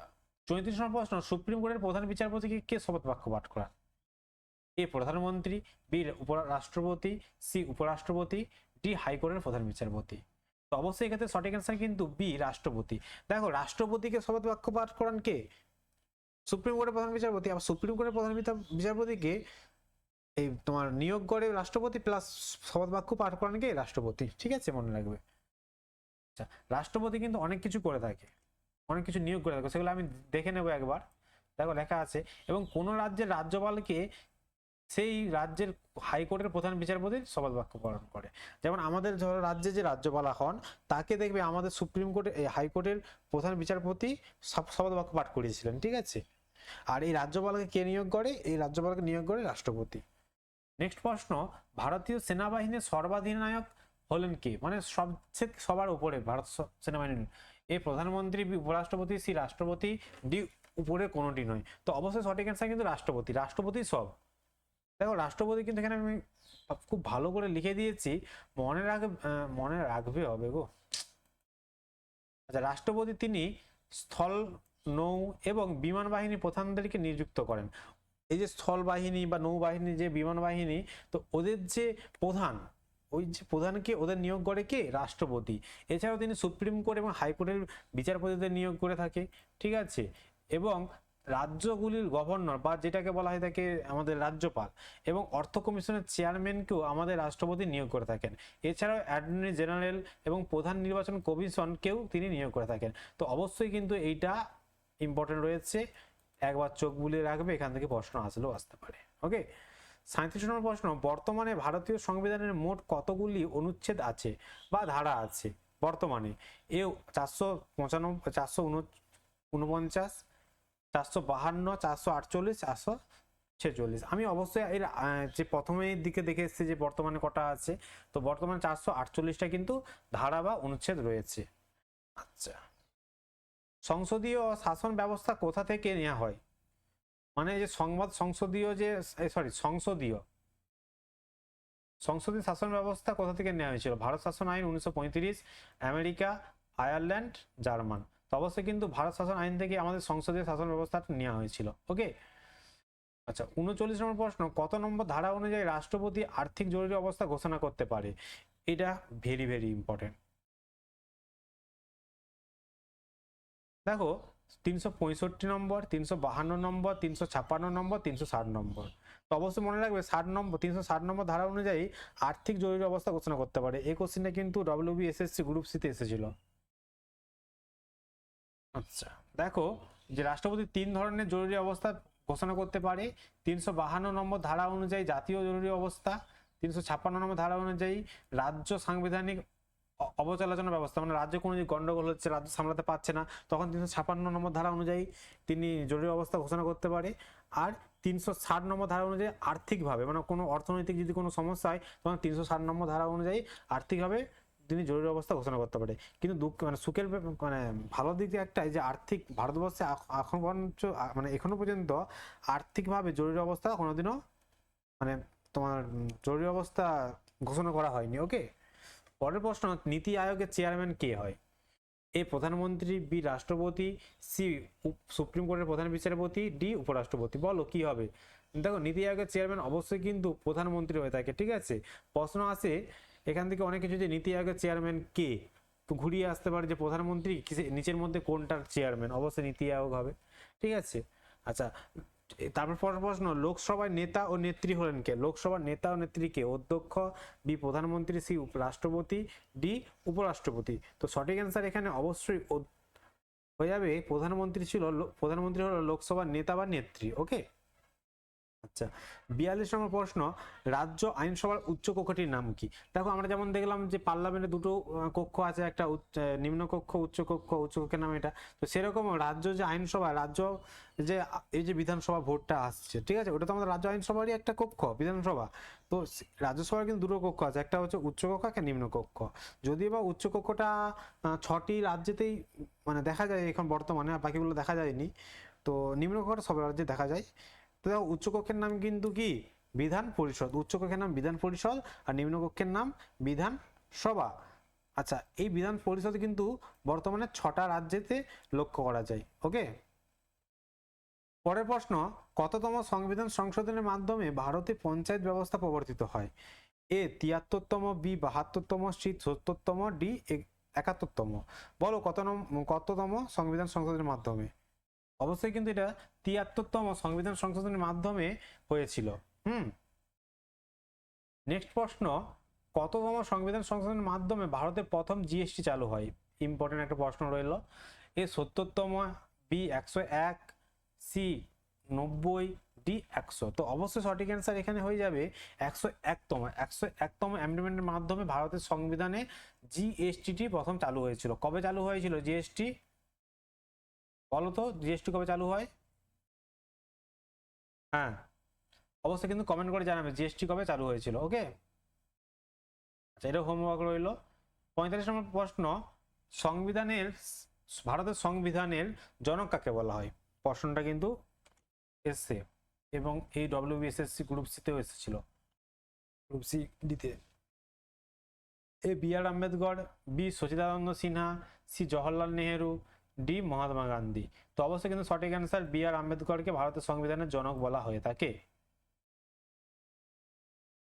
34 নম্বর প্রশ্ন, সুপ্রিম কোর্টের প্রধান বিচারপতিকে কে শপথ বাক্য পাঠ করান? এ প্রধানমন্ত্রী, বি উপরাষ্ট্রপতি, সি উপরাষ্ট্রপতি, ডি হাইকোর্টের প্রধান বিচারপতি। তো অবশ্যই এক্ষেত্রে সঠিক অ্যান্সার কিন্তু বি রাষ্ট্রপতি। দেখো রাষ্ট্রপতিকে শপথ বাক্য পাঠ করান কে? সুপ্রিম কোর্টের প্রধান বিচারপতি। আবার সুপ্রিম কোর্টের প্রধান বিচারপতিকে এই তোমার নিয়োগ করে রাষ্ট্রপতি, প্লাস শপথ বাক্য পাঠ করান কে? রাষ্ট্রপতি, ঠিক আছে, মনে রাখবে। আচ্ছা রাষ্ট্রপতি কিন্তু অনেক কিছু করে থাকে, অনেক কিছু নিয়োগ করে থাকে, সেগুলো আমি দেখে নেবো একবার। দেখো লেখা আছে, এবং কোন রাজ্যের রাজ্যপালকে সেই রাজ্যের হাইকোর্টের প্রধান বিচারপতির শপথ বাক্য পালন করে। যেমন আমাদের ধরো রাজ্যে যে রাজ্যপাল হন, তাকে দেখবে আমাদের সুপ্রিম কোর্টে হাইকোর্টের প্রধান বিচারপতি শপথ বাক্য পাঠ করিয়েছিলেন, ঠিক আছে। আর এই রাজ্যপালকে কে নিয়োগ করে? এই রাজ্যপালকে নিয়োগ করে রাষ্ট্রপতি। নেক্সট প্রশ্ন, ভারতীয় সেনাবাহিনীর সর্বাধিনায়ক হলেন কে? মানে সবচেয়ে সবার উপরে ভারত সেনাবাহিনী। এ প্রধানমন্ত্রী, বি উপরাষ্ট্রপতি, সি রাষ্ট্রপতি, ডি উপরে কোনোটি নয়। তো অবশ্যই সঠিক অ্যান্সার কিন্তু রাষ্ট্রপতি। রাষ্ট্রপতি সব। দেখো রাষ্ট্রপতি কিন্তু এখানে আমি খুব ভালো করে লিখে দিয়েছি, মনে রাখবে হবে গো। আচ্ছা রাষ্ট্রপতি তিনি স্থল, নৌ এবং বিমান বাহিনী প্রধানদেরকে নিযুক্ত করেন। এই যে স্থল বাহিনী বা নৌবাহিনী, যে বিমান বাহিনী, তো ওদের যে প্রধান, ওই যে প্রধানকে ওদের নিয়োগ করে কে? রাষ্ট্রপতি। এছাড়াও তিনি সুপ্রিম কোর্ট এবং হাইকোর্টের বিচারপতিদের নিয়োগ করে থাকে, ঠিক আছে। এবং রাজ্যগুলির গভর্নর বা যেটাকে বলা হয় থাকে আমাদের রাজ্যপাল, এবং অর্থ কমিশনের চেয়ারম্যানকেও আমাদের রাষ্ট্রপতি নিয়োগ করে থাকেন। এছাড়াও অ্যাটর্নি জেনারেল এবং প্রধান নির্বাচন কমিশনকেও তিনি নিয়োগ করে থাকেন। তো অবশ্যই কিন্তু এইটা ইম্পর্টেন্ট রয়েছে, একবার চোখ বুলিয়ে রাখবে, এখান থেকে প্রশ্ন আসলেও আসতে পারে। ওকে 37 নম্বর প্রশ্ন, বর্তমানে ভারতীয় সংবিধানের মোট কতগুলি অনুচ্ছেদ আছে বা ধারা আছে বর্তমানে? এ 455, 449, 452, 448, 446। আমি অবশ্যই এর যে প্রথমের দিকে দেখে এসেছি যে বর্তমানে কটা আছে, তো বর্তমানে 448টা কিন্তু ধারা বা অনুচ্ছেদ রয়েছে। আচ্ছা সংসদীয় শাসন ব্যবস্থা কোথা থেকে নেওয়া হয়? মানে যে সংসদীয় শাসন ব্যবস্থা কোথা থেকে নেওয়া হয়েছিল? ভারত শাসন আইন 1935, আমেরিকা, আয়ারল্যান্ড, জার্মান। তো অবশ্যই কিন্তু ভারত শাসন আইন থেকে আমাদের সংসদীয় শাসন ব্যবস্থাটা নেওয়া হয়েছিল। ওকে আচ্ছা 39 নম্বর প্রশ্ন, কত নম্বর ধারা অনুযায়ী রাষ্ট্রপতি আর্থিক জরুরি অবস্থা ঘোষণা করতে পারে? এটা ভেরি ভেরি ইম্পর্টেন্ট। দেখো 365 নম্বর, 352 নম্বর, 356 নম্বর, 360 নম্বর। তো অবশ্যই মনে রাখবে 360 নম্বর ধারা অনুযায়ী আর্থিক জরুরি অবস্থা ঘোষণা করতে পারে। এই কোশ্চেনটা কিন্তু WBSSC গ্রুপ সি তে এসেছিল। আচ্ছা দেখো যে রাষ্ট্রপতি 3 ধরনের জরুরি অবস্থা ঘোষণা করতে পারে। 352 নম্বর ধারা অনুযায়ী জাতীয় জরুরি অবস্থা, 356 নম্বর ধারা অনুযায়ী রাজ্য সাংবিধানিক অবচালনা ব্যবস্থা, মানে রাজ্যে কোনো গন্ডগোল হচ্ছে, রাজ্য সামলাতে পারছে না, তখন 356 নম্বর ধারা অনুযায়ী তিনি জরুরি অবস্থা ঘোষণা করতে পারে। আর 360 নম্বর ধারা অনুযায়ী আর্থিকভাবে, মানে কোনো অর্থনৈতিক যদি কোনো সমস্যা হয়, তখন 360 নম্বর ধারা অনুযায়ী আর্থিকভাবে তিনি জরুরি অবস্থা ঘোষণা করতে পারে। কিন্তু মানে সুখের মানে ভালো দিক একটাই যে আর্থিক ভারতবর্ষে এখন পর্যন্ত মানে এখনো পর্যন্ত আর্থিকভাবে জরুরি অবস্থা কোনোদিনও মানে তোমার জরুরি অবস্থা ঘোষণা করা হয়নি। ওকে পরের প্রশ্ন, নীতি আয়োগের চেয়ারম্যান কে হয়? এ প্রধানমন্ত্রী, বি রাষ্ট্রপতি, সি সুপ্রিম কোর্টের প্রধান বিচারপতি, ডি উপরাষ্ট্রপতি। বলো কি হবে? দেখো নীতি আয়োগের চেয়ারম্যান অবশ্যই কিন্তু প্রধানমন্ত্রী হয়ে থাকে, ঠিক আছে। প্রশ্ন আসে এখান থেকে অনেক কিছু, যে নীতি আয়োগের চেয়ারম্যান কে, তো ঘুরিয়ে আসতে পারে যে প্রধানমন্ত্রী নিচের মধ্যে কোনটার চেয়ারম্যান, অবশ্যই নীতি আয়োগ হবে, ঠিক আছে। আচ্ছা, তারপর পরের প্রশ্ন, লোকসভার নেতা ও নেত্রী হলেন কে? লোকসভার নেতা ও নেত্রী কে? অধ্যক্ষ, বি প্রধানমন্ত্রী, সি রাষ্ট্রপতি, ডি উপরাষ্ট্রপতি। তো সঠিক অ্যান্সার এখানে অবশ্যই হয়ে যাবে প্রধানমন্ত্রী প্রধানমন্ত্রী হলো লোকসভার নেতা বা নেত্রী, ওকে। আচ্ছা, 42 নম্বর প্রশ্ন, রাজ্য আইনসভার উচ্চ কক্ষটির নাম কি? দেখো আমরা যেমন দেখলাম যে পার্লামেন্টে দুটো কক্ষ আছে, একটা নিম্ন কক্ষ, উচ্চ কক্ষ, উচ্চ কক্ষের নাম এটা। তো সেরকম রাজ্য যে আইনসভা, রাজ্য যে এই যে বিধানসভা ভোটটা আসছে, ঠিক আছে, ওটা তো আমাদের রাজ্য আইনসভারই একটা কক্ষ, বিধানসভা। তো রাজ্যসভার কিন্তু দুটো কক্ষ আছে, একটা হচ্ছে উচ্চ কক্ষ, একটা নিম্ন কক্ষ। যদিও বা উচ্চ কক্ষটা 6টি রাজ্যেতেই মানে দেখা যায় এখন বর্তমানে, আর বাকিগুলো দেখা যায়নি। তো নিম্ন কক্ষটা সব রাজ্যে দেখা যায়। তো দেখো উচ্চকক্ষের নাম কিন্তু কি? বিধান পরিষদ। উচ্চকক্ষের নাম বিধান পরিষদ আর নিম্নকক্ষের নাম বিধান সভা। আচ্ছা, এই বিধান পরিষদ কিন্তু বর্তমানে 6টা রাজ্যেতে লক্ষ্য করা যায়, ওকে। পরের প্রশ্ন, কততম সংবিধান সংশোধনের মাধ্যমে ভারতে পঞ্চায়েত ব্যবস্থা প্রবর্তিত হয়? এ 73তম, বি 72তম, সি 70তম, ডি 71তম। বলো কততম সংবিধান সংশোধনের মাধ্যমে? অবশ্যই কিন্তু এটা 73তম সংবিধান সংশোধনের মাধ্যমে হয়েছিল। নেক্সট প্রশ্ন, কততম সংবিধান সংশোধনের মাধ্যমে ভারতে প্রথম জিএসটি চালু হয়? ইম্পর্টেন্ট একটা প্রশ্ন রইল। এ 70তম, বি 101, সি 90, ডি 100। তো অবশ্যই সঠিক অ্যান্সার এখানে হয়ে যাবে 101তম অ্যামেন্ডমেন্টের মাধ্যমে ভারতের সংবিধানে জিএসটি প্রথম চালু হয়েছিল। কবে চালু হয়েছিল জিএসটি? বলো তো জিএসটি কবে চালু হয়? হ্যাঁ, অবশ্যই কিন্তু কমেন্ট করে জানাবে জিএসটি কবে চালু হয়েছিল, ওকে। আচ্ছা, এটা হোমওয়ার্ক রইল। 45 নম্বর প্রশ্ন, সংবিধানের ভারতের সংবিধানের জনক কাকে বলা হয়? প্রশ্নটা কিন্তু এসছে এবং এই ডব্লিউবিএসএসসি গ্রুপ সিতেও এসেছিল, গ্রুপ সি ডিতে। A B R Ambedkar, B Sachchidananda Sinha, C Jawaharlal Nehru, D Mahatma Gandhi. তো অবশ্যই কিন্তু সঠিক অ্যান্সার বি আর আম্বেদকরকে ভারতের সংবিধানের জনক বলা হয়ে থাকে।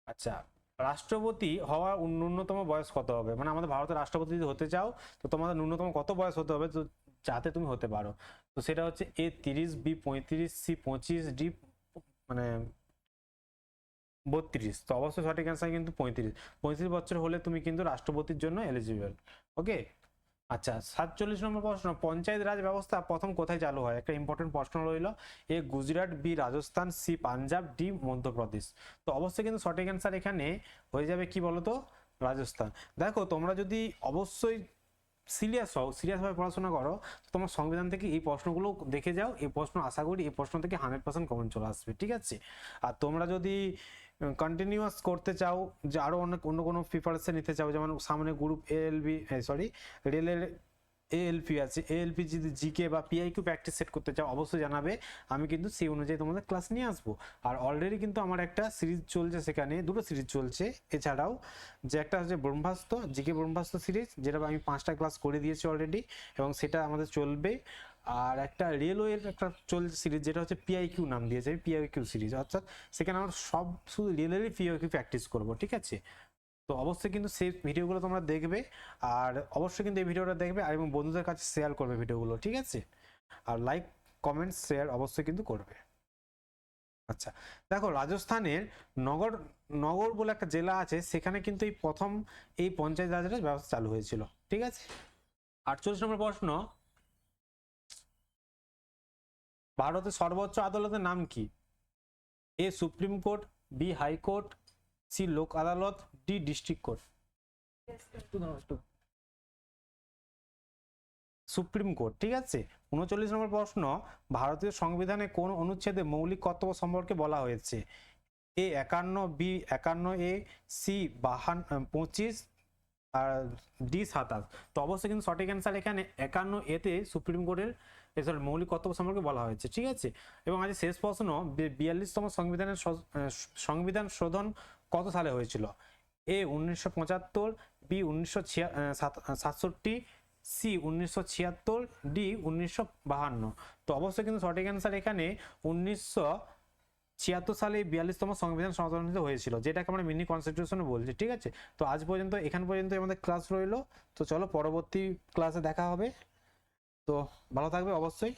আচ্ছা, রাষ্ট্রপতি হওয়ার ন্যূনতম বয়স কত হবে? মানে আমাদের ভারতের রাষ্ট্রপতি যদি হতে চাও তো তোমাদের ন্যূনতম কত বয়স হতে হবে তো যাতে তুমি হতে পারো? তো সেটা হচ্ছে এ 30, বি 35, সি 25, ডি মানে 32। তো অবশ্যই সঠিক অ্যান্সার কিন্তু 35 বছর হলে তুমি কিন্তু রাষ্ট্রপতির জন্য এলিজিবল, ওকে। আচ্ছা, 47 নম্বর প্রশ্ন, পঞ্চায়েত রাজ ব্যবস্থা প্রথম কোথায় চালু হয়? একটা ইম্পর্টেন্ট প্রশ্ন রইল। A Gujarat, B Rajasthan, C Punjab, D Madhya Pradesh. তো অবশ্যই কিন্তু সঠিক অ্যান্সার এখানে হয়ে যাবে কি বলতো? রাজস্থান। দেখো তোমরা যদি অবশ্যই সিরিয়াসভাবে পড়াশোনা করো, তোমার সংবিধান থেকে এই প্রশ্নগুলো দেখে যাও। এই প্রশ্ন আশা করি এই প্রশ্ন থেকে 100% কমন চলে আসবে, ঠিক আছে। আর তোমরা যদি কন্টিনিউয়াস করতে চাও, যে আরো অন্য কোনো প্রিপারেশন নিতে চাও, যেমন সামনে গ্রুপ রেলের এএলপি আছে, এএলপি যদি জিকে বা পিআইকিউ প্র্যাকটিস সেট করতে চাও অবশ্যই জানাবে, আমি কিন্তু সেই অনুযায়ী তোমাদের ক্লাস নিয়ে আসবো। আর অলরেডি কিন্তু আমার একটা সিরিজ চলছে, সেখানে দুটো সিরিজ চলছে। এছাড়াও যে একটা হচ্ছে ব্রহ্মাস্ত্র, জিকে ব্রহ্মাস্ত্র সিরিজ, যেটা আমি 5টা ক্লাস করে দিয়েছি অলরেডি এবং সেটা আমাদের চলবে। আর একটা রেলওয়ের একটা চলছে সিরিজ, যেটা হচ্ছে পিআইকিউ নাম দিয়েছে, পিআইকিউ সিরিজ, অর্থাৎ সেখানে আমরা সব শুধু রেলেরই পিআইকিউ প্র্যাকটিস করবো, ঠিক আছে। তো অবশ্যই কিন্তু সেই ভিডিওগুলো তোমরা দেখবে, আর অবশ্যই কিন্তু এই ভিডিওটা দেখবে আর এবং বন্ধুদের কাছে শেয়ার করবে ভিডিওগুলো, ঠিক আছে। আর লাইক, কমেন্ট, শেয়ার অবশ্যই কিন্তু করবে। আচ্ছা, দেখো রাজস্থানের নগর নগর বলে একটা জেলা আছে, সেখানে কিন্তু এই প্রথম এই পঞ্চায়েত রাজের ব্যবস্থা চালু হয়েছিল, ঠিক আছে। 48 নম্বর প্রশ্ন, ভারতের সর্বোচ্চ আদালতের নাম কি? A Supreme Court, B High Court, C Lok Adalat, D District Court. Supreme Court, ঠিক আছে। 39 নম্বর প্রশ্ন, ভারতীয় সংবিধানে কোন অনুচ্ছেদে মৌলিক কর্তব্য সম্পর্কে বলা হয়েছে? এ 51, বি 51 এ, সি 25 আর ডি 27। তো অবশ্যই কিন্তু সঠিক অ্যান্সার এখানে 51 এতে সুপ্রিম কোর্টের মৌলিক কর্তব্য সম্পর্কে বলা হয়েছে, ঠিক আছে। এবং আজ শেষ প্রশ্ন, 42তম সংবিধান শোধন কত সালে হয়েছিল? এ 1975, বি 1967, সি 1976, ডি 1952। তো অবশ্যই কিন্তু সঠিক অ্যান্সার এখানে 19 ছিয়াত্তর সালে 42তম সংবিধান সংশোধনীত হয়েছিল, যেটাকে আমরা মিনি কনস্টিটিউশন বলছি। ঠিক আছে, তো আজ পর্যন্ত এখান পর্যন্ত আমাদের ক্লাস রইলো। তো চলো পরবর্তী ক্লাসে দেখা হবে। তো ভালো থাকবে অবশ্যই।